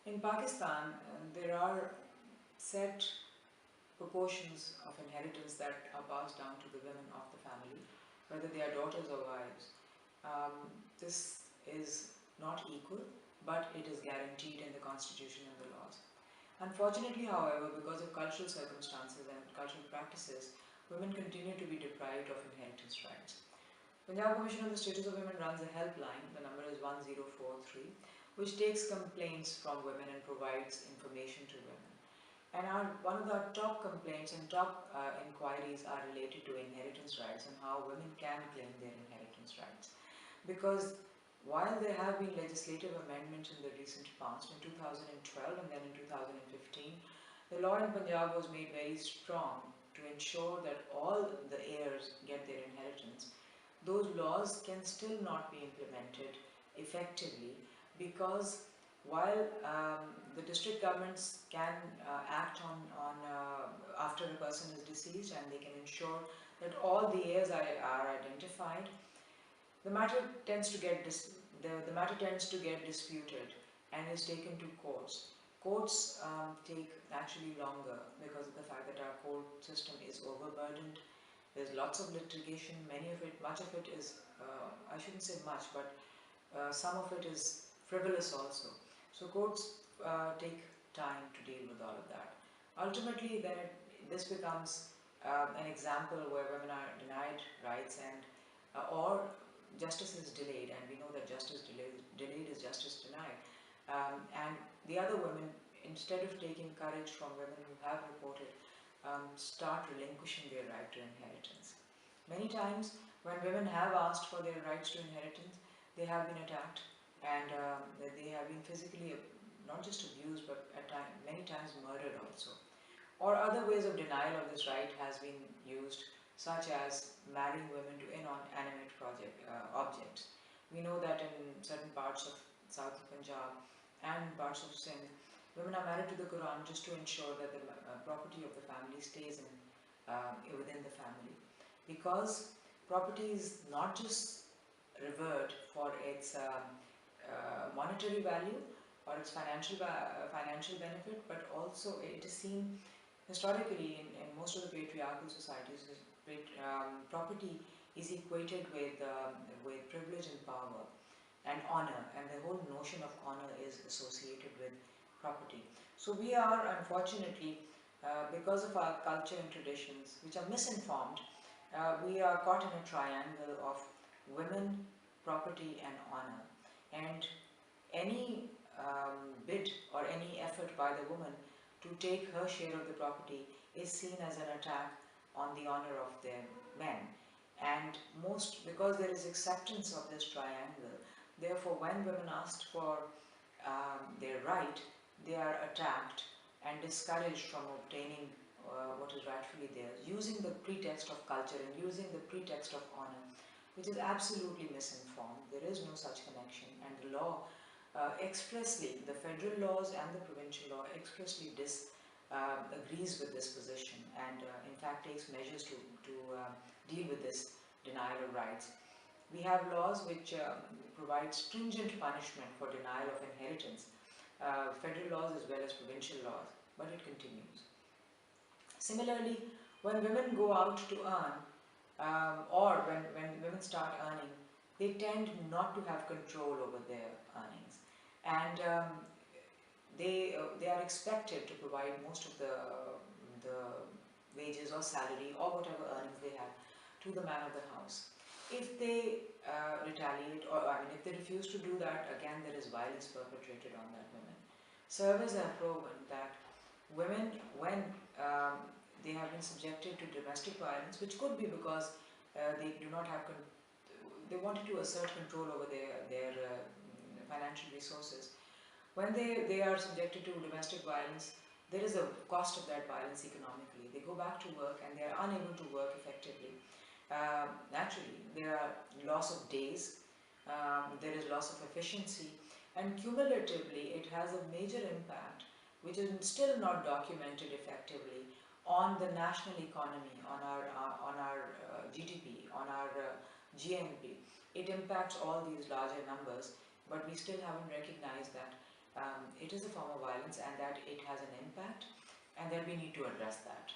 In Pakistan, there are set proportions of inheritance that are passed down to the women of the family, whether they are daughters or wives. This is not equal, but it is guaranteed in the constitution and the laws. Unfortunately, however, because of cultural circumstances and cultural practices, women continue to be deprived of inheritance rights. Punjab Commission on the Status of Women runs a helpline, the number is 1043, which takes complaints from women and provides information to women. And one of the top complaints and top inquiries are related to inheritance rights and how women can claim their inheritance rights. Because while there have been legislative amendments in the recent past, in 2012 and then in 2015, the law in Punjab was made very strong to ensure that all the heirs get their inheritance. Those laws can still not be implemented effectively because while the district governments can act on after a person is deceased and they can ensure that all the heirs are identified, the matter tends to get the matter tends to get disputed and is taken to courts. Courts take actually longer because of the fact that our court system is overburdened. There's lots of litigation. Much of it is, I shouldn't say much, but some of it is frivolous also. So courts take time to deal with all of that. Ultimately, then this becomes an example where women are denied rights and or justice is delayed, and we know that justice delayed is justice denied. And the other women, instead of taking courage from women who have reported, start relinquishing their right to inheritance. Many times, when women have asked for their rights to inheritance, they have been attacked and they have been physically not just abused but many times murdered also. Or other ways of denial of this right has been used, such as marrying women to inanimate objects. We know that in certain parts of South Punjab and parts of Sindh, women are married to the Quran just to ensure that the property of the family stays within the family. Because property is not just revered for its monetary value or its financial benefit, but also it is seen historically in most of the patriarchal societies. Property is equated with privilege and power and honor, and the whole notion of honor is associated with property. So we are unfortunately, because of our culture and traditions, which are misinformed, we are caught in a triangle of women, property, and honor. And any bid or any effort by the woman to take her share of the property is seen as an attack on the honor of their men. And because there is acceptance of this triangle, therefore when women asked for their right, they are attacked and discouraged from obtaining what is rightfully theirs, using the pretext of culture and using the pretext of honor, which is absolutely misinformed. There is no such connection, and the law expressly, the federal laws and the provincial law expressly agrees with this position and in fact takes measures to deal with this denial of rights. We have laws which provide stringent punishment for denial of inheritance, federal laws as well as provincial laws, but it continues. Similarly, when women go out to earn, or when women start earning, they tend not to have control over their earnings. And they are expected to provide most of the wages or salary or whatever earnings they have to the man of the house. If they retaliate, or I mean if they refuse to do that, again there is violence perpetrated on that woman. Surveys have proven that women, when they have been subjected to domestic violence, which could be because they do not have they wanted to assert control over their financial resources. When they are subjected to domestic violence, there is a cost of that violence economically. They go back to work and they are unable to work effectively. Naturally, there are loss of days, there is loss of efficiency, and cumulatively it has a major impact, which is still not documented effectively, on the national economy, on our GDP, on our GNP. It impacts all these larger numbers, but we still haven't recognized that it is a form of violence and that it has an impact, and then we need to address that.